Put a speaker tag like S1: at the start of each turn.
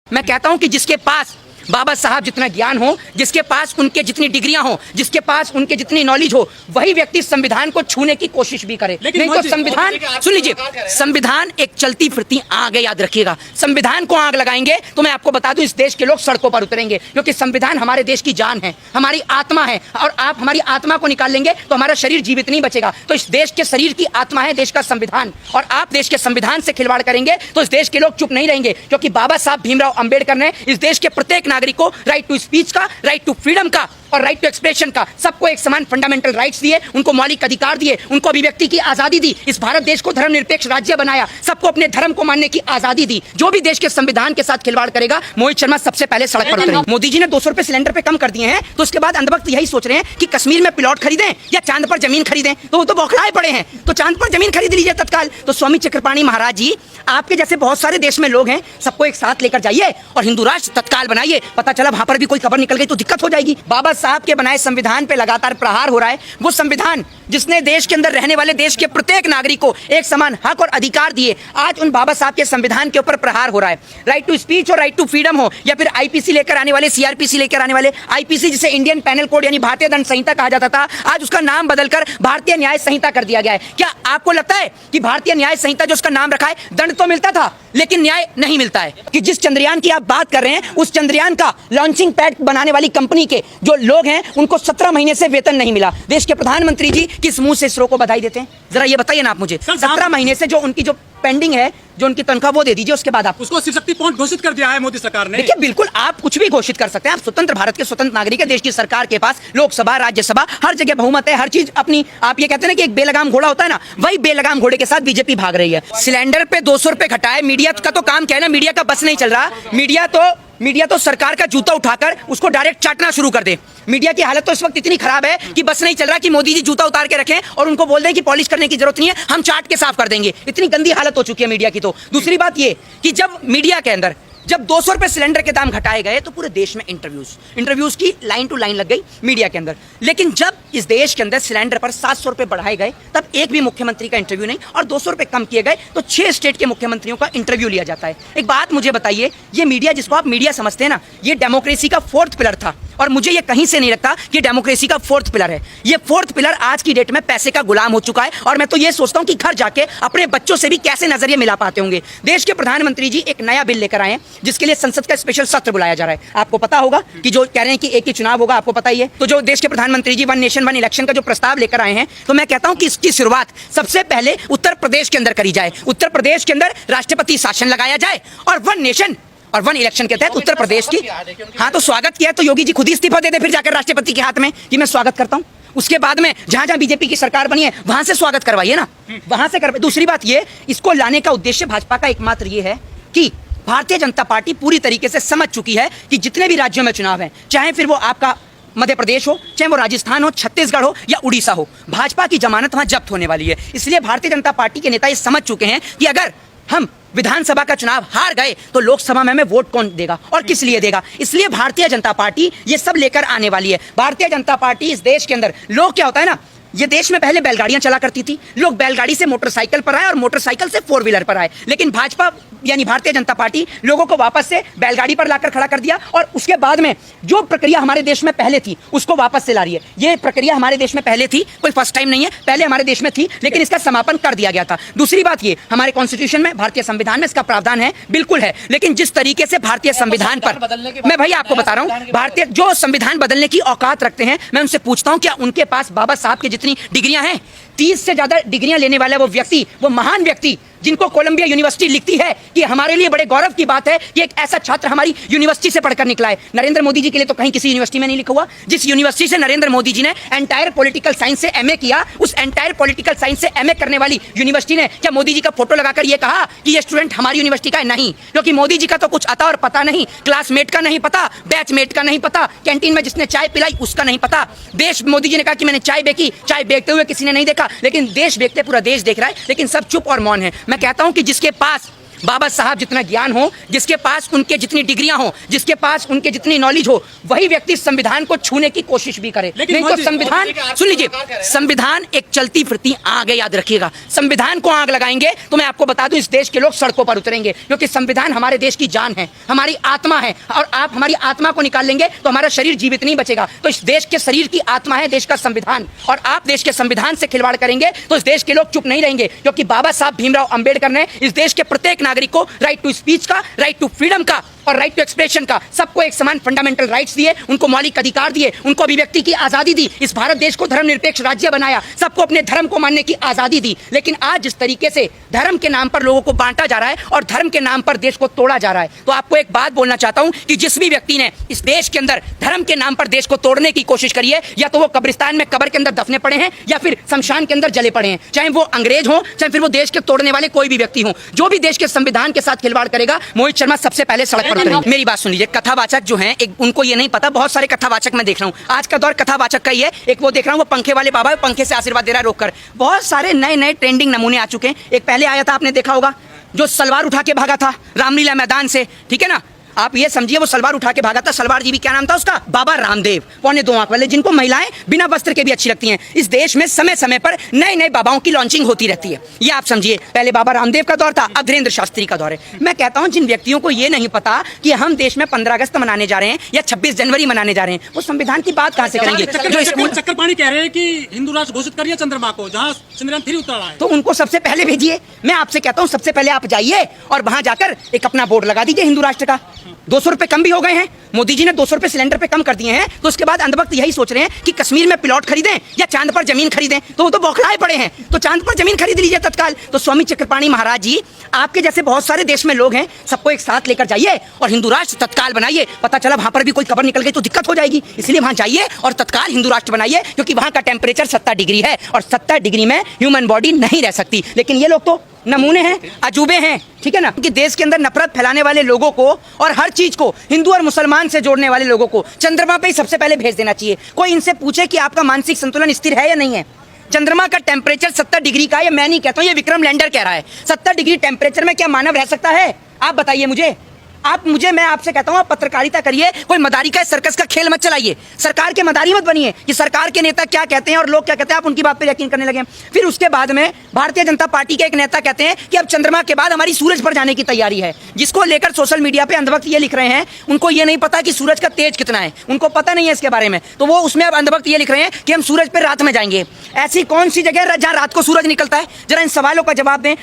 S1: मैं कहता हूं कि जिसके पास बाबा साहब जितना ज्ञान हो, जिसके पास उनके जितनी डिग्रियां हो, जिसके पास उनके जितनी नॉलेज हो, वही व्यक्ति संविधान को छूने की कोशिश भी करे। नहीं तो संविधान, सुन लीजिए, संविधान एक चलती फिरती आग है, याद रखिएगा। संविधान को आग लगाएंगे तो मैं आपको बता दूं इस देश के लोग सड़कों पर उतरेंगे, क्योंकि संविधान हमारे देश की जान है, हमारी आत्मा है। और आप हमारी आत्मा को निकाल लेंगे तो हमारा शरीर जीवित नहीं बचेगा। तो इस देश के शरीर की आत्मा है देश का संविधान, और आप देश के संविधान से खिलवाड़ करेंगे तो इस देश के लोग चुप नहीं रहेंगे, क्योंकि बाबा साहब भीमराव अंबेडकर ने इस देश के प्रत्येक नागरिक को राइट टू स्पीच का, राइट टू फ्रीडम का और राइट टू एक्सप्रेशन का, सबको एक समान फंडामेंटल राइट्स दिए, उनको मौलिक अधिकार दिए, उनको अभिव्यक्ति की आजादी दी, इस भारत देश को धर्मनिरपेक्ष राज्य बनाया, सबको अपने धर्म को मानने की आजादी दी। जो भी देश के संविधान के साथ खिलवाड़ करेगा, मोहित शर्मा सबसे पहले सड़क पर उतरेंगे। मोदी जी ने 200 रुपए सिलेंडर पे कम कर दिए हैं, तो उसके बाद अंधभक्त यही सोच रहे हैं कि कश्मीर में प्लॉट खरीदें या चांद पर जमीन खरीदें, तो वो तो बौखलाए पड़े हैं, तो चांद पर जमीन खरीद लीजिए तत्काल। तो स्वामी चक्रपाणी महाराज जी, आपके जैसे बहुत सारे देश में लोग हैं, सबको एक साथ लेकर जाइए और हिंदू राष्ट्र तत्काल बनाइए। पता चला वहां पर भी कोई खबर निकल गई तो दिक्कत हो जाएगी। बाबा साहब के बनाए संविधान पे लगातार प्रहार हो रहा है, वो संविधान जिसने देश के अंदर रहने वाले देश के प्रत्येक नागरिक को एक समान हक और अधिकार दिए, आज उन बाबा साहब के संविधान के ऊपर प्रहार हो रहा है। राइट टू स्पीच और राइट टू फ्रीडम हो, या फिर आईपीसी लेकर आने वाले, सीआरपीसी लेकर आने वाले, आईपीसी जिसे इंडियन पैनल कोड यानी भारतीय दंड संहिता कहा जाता था, आज उसका नाम बदलकर भारतीय न्याय संहिता कर दिया गया है। क्या आपको लगता है कि भारतीय न्याय संहिता जो उसका नाम रखा है, दंड तो मिलता था लेकिन न्याय नहीं मिलता है? कि जिस चंद्रयान की आप बात कर रहे हैं, उस चंद्रयान का लॉन्चिंग पैड बनाने वाली कंपनी के जो लोग हैं, उनको 17 महीने से वेतन नहीं मिला। देश के प्रधानमंत्री जी किस मुंह से इसरो को बधाई देते हैं? जरा ये बताइए ना आप मुझे। 17 महीने से जो उनकी जो पेंडिंग है, जो उनकी तनख्वाह, वो दे दीजिए, उसके बाद आप
S2: उसको शिव शक्ति पॉइंट घोषित कर दिया है मोदी सरकार ने।
S1: देखिए, बिल्कुल आप कुछ भी घोषित कर सकते हैं, आप स्वतंत्र भारत के स्वतंत्र नागरिक है। देश की सरकार के पास लोकसभा, राज्यसभा, हर जगह बहुमत है, हर चीज अपनी। आप ये कहते हैं ना कि एक बेलगाम घोड़ा होता है ना, वही बेलगाम घोड़े के साथ बीजेपी भाग रही है। सिलेंडर पे 200 रुपए घटाए, मीडिया का तो काम क्या है ना, मीडिया का बस नहीं चल रहा। मीडिया तो सरकार का जूता उठाकर उसको डायरेक्ट चाटना शुरू कर दे। मीडिया की हालत तो इस वक्त इतनी खराब है कि बस नहीं चल रहा कि मोदी जी जूता उतार के रखें और उनको बोल दें कि पॉलिश करने की जरूरत नहीं है, हम चाट के साफ कर देंगे। इतनी गंदी हालत हो चुकी है मीडिया की। तो दूसरी बात ये कि जब मीडिया के अंदर जब 200 रुपए सिलेंडर के दाम घटाए गए तो पूरे देश में इंटरव्यूज की लाइन टू लाइन लग गई मीडिया के अंदर। लेकिन जब इस देश के अंदर सिलेंडर पर 700 रुपए बढ़ाए गए, तब एक भी मुख्यमंत्री का इंटरव्यू नहीं, और 200 रुपए कम किए गए तो 6 स्टेट के मुख्यमंत्रियों का इंटरव्यू लिया जाता है। एक बात मुझे बताइए, ये मीडिया जिसको आप मीडिया समझते हैं ना, ये डेमोक्रेसी का 4th पिलर था, और मुझे ये कहीं से नहीं लगता कि डेमोक्रेसी का 4th पिलर है। ये 4th पिलर आज की डेट में पैसे का गुलाम हो चुका है, और मैं तो ये सोचता हूं कि घर जाके अपने बच्चों से भी कैसे नजरिए मिला पाते होंगे। देश के प्रधानमंत्री जी एक नया बिल लेकर आए हैं, जिसके लिए संसद का स्पेशल सत्र बुलाया जा रहा है। आपको पता होगा कि जो कह रहे हैं कि एक ही चुनाव होगा, आपको पता ही है। तो जो देश के प्रधानमंत्री जी वन नेशन वन इलेक्शन का जो प्रस्ताव लेकर आए हैं, तो मैं कहता हूं कि इसकी शुरुआत सबसे पहले उत्तर प्रदेश के अंदर करी जाए। उत्तर प्रदेश के अंदर राष्ट्रपति शासन लगाया जाए, और वन नेशन और वन इलेक्शन के तहत उत्तर प्रदेश की, हाँ, तो स्वागत किया तो योगी जी खुद ही इस्तीफा दे दे फिर जाकर राष्ट्रपति के हाथ में कि मैं स्वागत करता हूं। उसके बाद में जहां जहां बीजेपी की सरकार बनी है, वहां से स्वागत करवाइए ना, वहां से करवाइए। दूसरी बात ये, इसको लाने का उद्देश्य भाजपा का एकमात्र ये है कि भारतीय जनता पार्टी पूरी तरीके से समझ चुकी है कि जितने भी राज्यों में चुनाव हैं, चाहे फिर वो आपका मध्य प्रदेश हो, चाहे वो राजस्थान हो, छत्तीसगढ़ हो या उड़ीसा हो, भाजपा की जमानत वहां जब्त होने वाली है। इसलिए भारतीय जनता पार्टी के नेता ये समझ चुके हैं कि अगर हम विधानसभा का चुनाव हार गए तो लोकसभा में हमें वोट कौन देगा और किस लिए देगा। इसलिए भारतीय जनता पार्टी ये सब लेकर आने वाली है। भारतीय जनता पार्टी इस देश के अंदर, लोग क्या होता है ना, ये देश में पहले बैलगाड़ियां चला करती थी, लोग बैलगाड़ी से मोटरसाइकिल पर आए और मोटरसाइकिल से 4 व्हीलर पर आए, लेकिन भाजपा यानी भारतीय जनता पार्टी लोगों को वापस से बैलगाड़ी पर लाकर खड़ा कर दिया, और उसके बाद में जो प्रक्रिया हमारे देश में पहले थी उसको वापस से ला रही है। ये प्रक्रिया हमारे देश में पहले थी, कोई फर्स्ट टाइम नहीं है, पहले हमारे देश में थी, लेकिन इसका समापन कर दिया गया था। दूसरी बात ये, हमारे कॉन्स्टिट्यूशन में, भारतीय संविधान में इसका प्रावधान है, बिल्कुल है, लेकिन जिस तरीके से भारतीय संविधान पर, मैं भाई आपको बता रहा हूँ, भारतीय जो संविधान बदलने की औकात रखते हैं, मैं उनसे पूछता हूँ क्या उनके पास बाबा साहब की जितनी डिग्रियां हैं, 30 से ज्यादा डिग्रियां लेने वाला वो व्यक्ति, वो महान व्यक्ति जिनको कोलंबिया यूनिवर्सिटी लिखती है कि हमारे लिए बड़े गौरव की बात है कि एक ऐसा छात्र हमारी यूनिवर्सिटी से पढ़कर निकला है। नरेंद्र मोदी जी के लिए तो कहीं किसी यूनिवर्सिटी में नहीं लिखा हुआ। जिस यूनिवर्सिटी से नरेंद्र मोदी जी ने एंटायर पॉलिटिकल साइंस से एमए किया, उस एंटायर पॉलिटिकल साइंस से एमए करने वाली यूनिवर्सिटी ने क्या मोदी जी का फोटो लगाकर यह कहा कि ये स्टूडेंट हमारी यूनिवर्सिटी का है? नहीं, क्योंकि मोदी जी का तो कुछ अता और पता नहीं, क्लासमेट का नहीं पता, बैचमेट का नहीं पता, कैंटीन में जिसने चाय पिलाई उसका नहीं पता। देश, मोदी जी ने कहा कि मैंने चाय बेची, चाय बेचते हुए किसी ने नहीं देखा, लेकिन देश बेचते पूरा देश देख रहा है, लेकिन सब चुप और मौन है। मैं कहता हूं कि जिसके पास बाबा साहब जितना ज्ञान हो, जिसके पास उनके जितनी डिग्रियां हो, जिसके पास उनके जितनी नॉलेज हो, वही व्यक्ति संविधान को छूने की कोशिश भी करे। नहीं तो संविधान, सुन लीजिए, संविधान एक चलती फिरती आग है, याद रखिएगा। संविधान को आग लगाएंगे तो मैं आपको बता दूं इस देश के लोग सड़कों पर उतरेंगे, क्योंकि संविधान हमारे देश की जान है, हमारी आत्मा है। और आप हमारी आत्मा को निकाल लेंगे तो हमारा शरीर जीवित नहीं बचेगा। तो इस देश के शरीर की आत्मा है देश का संविधान, और आप देश के संविधान से खिलवाड़ करेंगे तो इस देश के लोग चुप नहीं रहेंगे, क्योंकि बाबा साहब भीमराव अंबेडकर ने इस देश के प्रत्येक नागरिक को राइट टू स्पीच का, राइट टू फ्रीडम का और राइट टू एक्सप्रेशन का, सबको एक समान फंडामेंटल राइट्स दिए, उनको मौलिक अधिकार दिए, उनको अभिव्यक्ति की आजादी दी, इस भारत देश को धर्मनिरपेक्ष राज्य बनाया, सबको अपने धर्म को मानने की आजादी दी। लेकिन आज जिस तरीके से धर्म के नाम पर लोगों को बांटा जा रहा है और धर्म के नाम पर देश को तोड़ा जा रहा है, तो आपको एक बात बोलना चाहता हूं कि जिस भी व्यक्ति ने इस देश के अंदर धर्म के नाम पर देश को तोड़ने की कोशिश करी है, या तो वो कब्रिस्तान में कब्र के अंदर दफने पड़े हैं या फिर शमशान के अंदर जले पड़े हैं, चाहे वो अंग्रेज हो, चाहे फिर वो देश के तोड़ने वाले कोई भी व्यक्ति हो। जो भी देश के संविधान के साथ खिलवाड़ करेगा, मोहित शर्मा सबसे पहले सड़क पर उतरेंगे। मेरी बात सुन लीजिए, कथावाचक जो हैं, एक उनको ये नहीं पता, बहुत सारे कथावाचक मैं देख रहा हूँ, आज का दौर कथावाचक का ही है। एक वो देख रहा हूँ, वो पंखे वाले बाबा पंखे से आशीर्वाद दे रहा है रोककर। बहुत सारे नए नए ट्रेंडिंग नमूने आ चुके हैं। एक पहले आया था, आपने देखा होगा, जो सलवार उठा के भागा था रामलीला मैदान से, ठीक है ना, आप ये समझिए वो सलवार उठा के भागा था। सलवार जी भी क्या नाम था उसका, बाबा रामदेव, पौने 2 आंख वाले, जिनको महिलाएं बिना वस्त्र के भी अच्छी लगती हैं। इस देश में समय समय पर नए नए बाबाओं की लॉन्चिंग होती रहती है, ये आप समझिए। पहले बाबा रामदेव का दौर था, अब धीरेन्द्र शास्त्री का दौर है। मैं कहता हूं जिन व्यक्तियों को ये नहीं पता कि हम देश में 15 अगस्त मनाने जा रहे हैं या 26 जनवरी मनाने जा रहे हैं, वो संविधान की बात कहां से करेंगे। जो स्कूल
S2: चक्करपाणी कह रहे हैं कि हिंदू राष्ट्र घोषित करिए चंद्रमा को, जहां चंद्रयान 3 उतर रहा है,
S1: तो उनको सबसे पहले भेजिए। मैं आपसे कहता हूं सबसे पहले आप जाइए और वहां जाकर एक अपना बोर्ड लगा दीजिए हिंदू राष्ट्र का। 200 रुपए कम भी हो गए हैं, मोदी जी ने 200 रुपए सिलेंडर पे कम कर दिए हैं। तो उसके बाद अंधभक्त यही सोच रहे हैं कि कश्मीर में प्लॉट खरीदें या चांद पर जमीन खरीदें, तो वो तो बौखलाए पड़े हैं, तो चांद पर जमीन खरीद लीजिए तत्काल। तो स्वामी चक्रपाणी महाराज जी, आपके जैसे बहुत सारे देश में लोग हैं, सबको एक साथ लेकर जाइए और हिंदू राष्ट्र तत्काल बनाइए। पता चला वहां पर भी कोई कब्र निकल गई तो दिक्कत हो जाएगी, इसलिए वहां जाइए और तत्काल हिंदू राष्ट्र बनाइए, क्योंकि वहां का टेम्परेचर 70 डिग्री है और 70 डिग्री में ह्यूमन बॉडी नहीं रह सकती। लेकिन ये लोग तो नमूने हैं, अजूबे हैं, ठीक है ना, कि देश के अंदर नफरत फैलाने वाले लोगों को और हर चीज को हिंदू और मुसलमान से जोड़ने वाले लोगों को चंद्रमा पे ही सबसे पहले भेज देना चाहिए। कोई इनसे पूछे कि आपका मानसिक संतुलन स्थिर है या नहीं है। चंद्रमा का टेम्परेचर 70 डिग्री का, ये मैं नहीं कहता हूं, ये विक्रम लैंडर कह रहा है। 70 डिग्री टेम्परेचर में क्या मानव रह सकता है, आप बताइए मुझे। मैं आपसे कहता हूं, आप पत्रकारिता करिए, कोई मदारी का सर्कस का खेल मत चलाइए, सरकार के मदारी मत बनिए कि सरकार के नेता क्या कहते हैं और लोग क्या कहते हैं, आप उनकी बात पे यकीन करने लगे। फिर उसके बाद में भारतीय जनता पार्टी के एक नेता कहते हैं कि अब चंद्रमा के बाद हमारी सूरज पर जाने की तैयारी है, जिसको लेकर सोशल मीडिया पे अंधभक्त ये लिख रहे हैं, उनको ये नहीं पता कि सूरज का तेज कितना है, उनको पता नहीं है इसके बारे में, तो वो उसमें अब अंधभक्त ये लिख रहे हैं कि हम सूरज पर रात में जाएंगे। ऐसी कौन सी जगह जहां रात को सूरज निकलता है, जरा इन सवालों का जवाब दें।